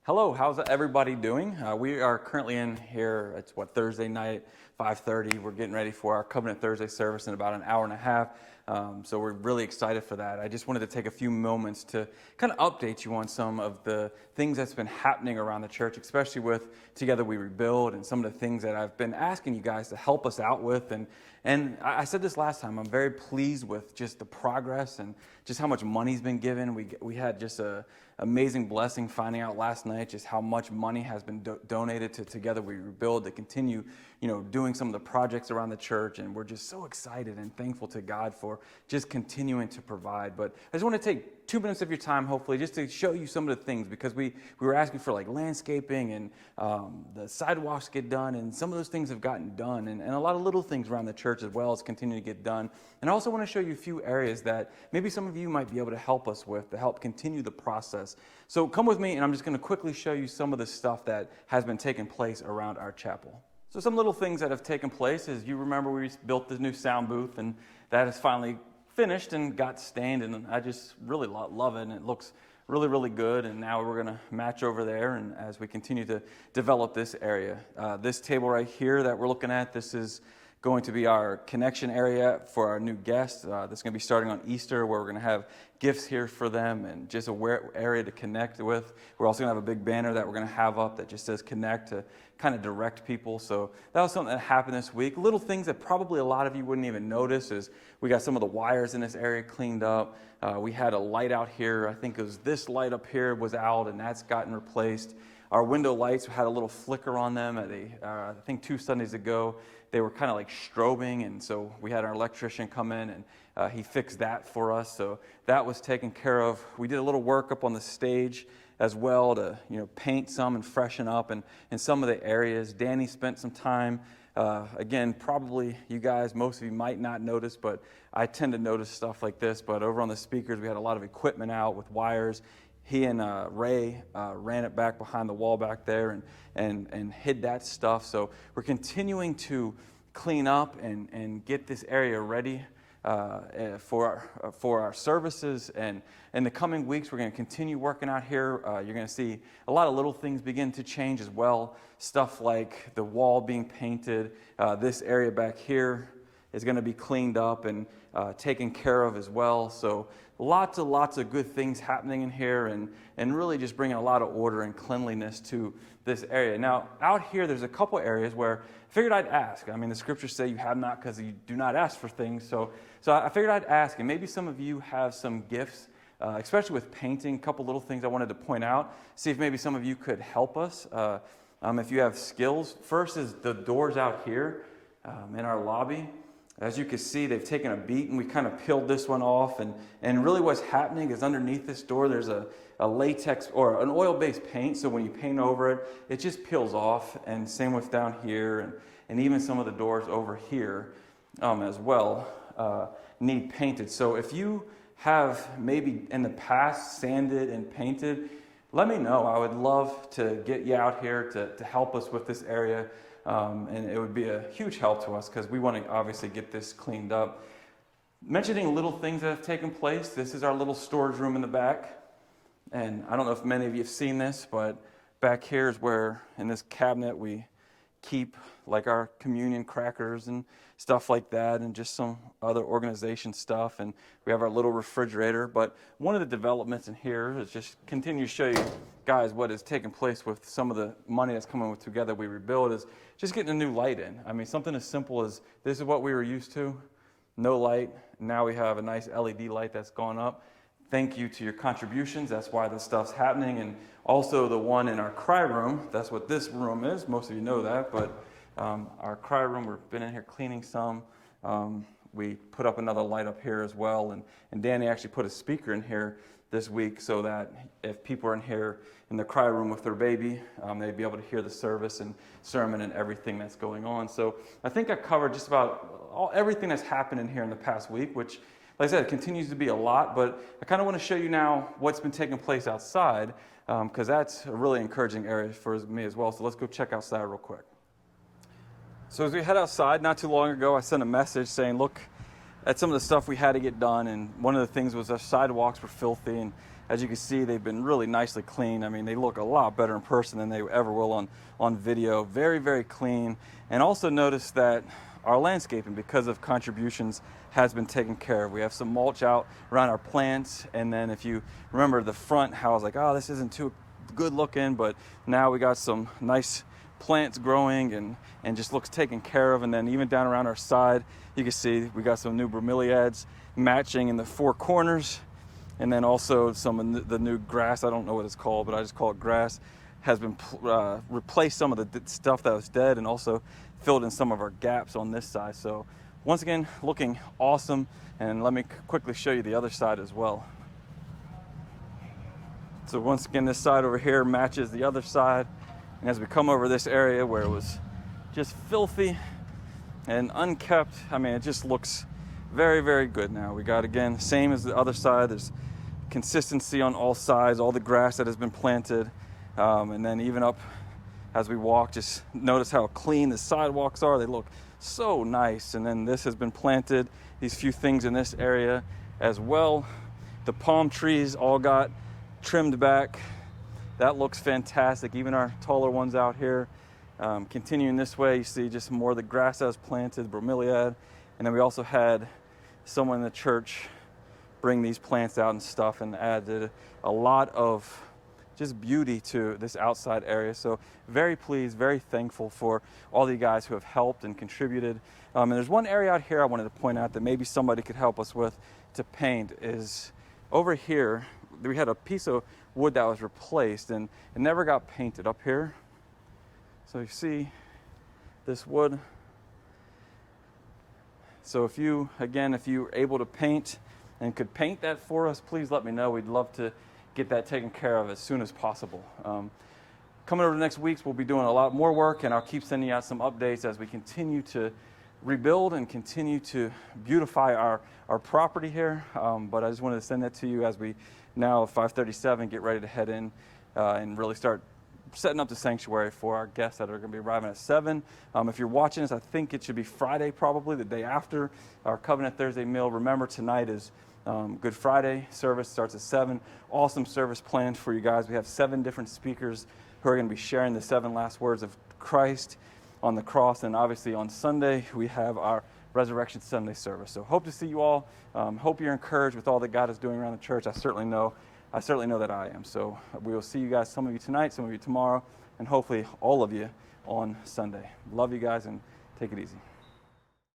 Hello, how's everybody doing? We are currently in here, it's Thursday night, 5:30. We're getting ready for our Covenant Thursday service in about an hour and a half. So we're really excited for that. I just wanted to take a few moments to kind of update you on some of the things that's been happening around the church, especially with Together We Rebuild and some of the things that I've been asking you guys to help us out with. And I said this last time, I'm very pleased with just the progress and just how much money's been given. We had just a amazing blessing finding out last night just how much money has been donated to Together We Rebuild to continue, doing some of the projects around the church. And we're just so excited and thankful to God for just continuing to provide. But I just want to take 2 minutes of your time, hopefully, just to show you some of the things, because we were asking for like landscaping and the sidewalks get done, and some of those things have gotten done, and a lot of little things around the church as well as continue to get done. And I also want to show you a few areas that maybe some of you might be able to help us with to help continue the process. So come with me, and I'm just going to quickly show you some of the stuff that has been taking place around our chapel. So some little things that have taken place is, you remember we built this new sound booth, and that is finally finished and got stained, and I just really love it, and it looks really, really good. And now we're going to match over there, and as we continue to develop this area. This table right here that we're looking at, this is going to be our connection area for our new guests. This is going to be starting on Easter, where we're going to have gifts here for them and just a area to connect with. We're also going to have a big banner that we're going to have up that just says connect, to kind of direct people. So that was something that happened this week. Little things that probably a lot of you wouldn't even notice is we got some of the wires in this area cleaned up. We had a light out here. I think it was this light up here was out, and that's gotten replaced. Our window lights had a little flicker on them. I think 2 Sundays ago, they were kind of like strobing, and so we had our electrician come in, and he fixed that for us. So that was taken care of. We did a little work up on the stage as well to paint some and freshen up and in some of the areas. Danny spent some time. Again, probably you guys, most of you might not notice, but I tend to notice stuff like this. But over on the speakers, we had a lot of equipment out with wires. He and Ray ran it back behind the wall back there and hid that stuff. So we're continuing to clean up and get this area ready for our services. And in the coming weeks, we're going to continue working out here. You're going to see a lot of little things begin to change as well. Stuff like the wall being painted. This area back here is going to be cleaned up and taken care of as well. So lots of good things happening in here, and really just bringing a lot of order and cleanliness to this area. Now, out here, there's a couple areas where I figured I'd ask. I mean, the scriptures say you have not because you do not ask for things. So I figured I'd ask, and maybe some of you have some gifts, especially with painting. A couple little things I wanted to point out. See if maybe some of you could help us if you have skills. First is the doors out here in our lobby. As you can see, they've taken a beat, and we kind of peeled this one off. And really what's happening is underneath this door, there's a latex or an oil-based paint. So when you paint over it, it just peels off. And same with down here, and even some of the doors over here as well need painted. So if you have maybe in the past sanded and painted, let me know. I would love to get you out here to help us with this area. And it would be a huge help to us because we want to obviously get this cleaned up. Mentioning little things that have taken place, this is our little storage room in the back. And I don't know if many of you have seen this, but back here is where, in this cabinet, we keep like our communion crackers and stuff like that, and just some other organization stuff. And we have our little refrigerator. But one of the developments in here is just continue to show you guys what is taking place with some of the money that's coming with Together We Rebuild is just getting a new light in. I mean, something as simple as this is what we were used to, no light. Now we have a nice LED light that's gone up. Thank you to your contributions. That's why this stuff's happening. And also the one in our cry room, that's what this room is. Most of you know that, but our cry room, we've been in here cleaning some. We put up another light up here as well. And Danny actually put a speaker in here this week so that if people are in here in the cry room with their baby, they'd be able to hear the service and sermon and everything that's going on. So I think I covered just about everything that's happened in here in the past week, which, like I said, it continues to be a lot, but I kind of want to show you now what's been taking place outside, because that's a really encouraging area for me as well. So let's go check outside real quick. So as we head outside, not too long ago, I sent a message saying, look at some of the stuff we had to get done, and one of the things was our sidewalks were filthy, and As you can see, they've been really nicely cleaned. I mean, they look a lot better in person than they ever will on video. Very, very clean. And also notice that our landscaping, because of contributions, has been taken care of. We have some mulch out around our plants, and then if you remember the front, how I was like, oh, this isn't too good looking, but now we got some nice plants growing and just looks taken care of. And then even down around our side, you can see we got some new bromeliads matching in the four corners, and then also some of the new grass, I don't know what it's called, but I just call it grass, has been replaced some of the stuff that was dead and also filled in some of our gaps on this side. So once again, looking awesome. And let me quickly show you the other side as well. So once again, this side over here matches the other side. And as we come over this area where it was just filthy and unkept, I mean, it just looks very, very good now. We got, again, same as the other side. There's consistency on all sides, all the grass that has been planted. And then even up as we walk, just notice how clean the sidewalks are. They look so nice. And then this has been planted, these few things in this area as well. The palm trees all got trimmed back. That looks fantastic. Even our taller ones out here. Continuing this way, you see just more of the grass that was planted, bromeliad. And then we also had someone in the church bring these plants out and stuff and added a lot of just beauty to this outside area. So very pleased, very thankful for all the guys who have helped and contributed. And there's one area out here I wanted to point out that maybe somebody could help us with to paint is over here. We had a piece of wood that was replaced and it never got painted up here. So you see this wood. So if you're able to paint and could paint that for us, please let me know. We'd love to get that taken care of as soon as possible. Coming over the next weeks, we'll be doing a lot more work, and I'll keep sending out some updates as we continue to rebuild and continue to beautify our property here. But I just wanted to send that to you as we now, 5:37, get ready to head in and really start setting up the sanctuary for our guests that are going to be arriving at 7. If you're watching this, I think it should be Friday, probably the day after our Covenant Thursday meal. Remember, tonight is Good Friday. Service starts at 7. Awesome service planned for you guys. We have 7 different speakers who are going to be sharing the 7 last words of Christ on the cross. And obviously on Sunday, we have our Resurrection Sunday service. So hope to see you all. Hope you're encouraged with all that God is doing around the church. I certainly know that I am. So we will see you guys, some of you tonight, some of you tomorrow, and hopefully all of you on Sunday. Love you guys, and take it easy.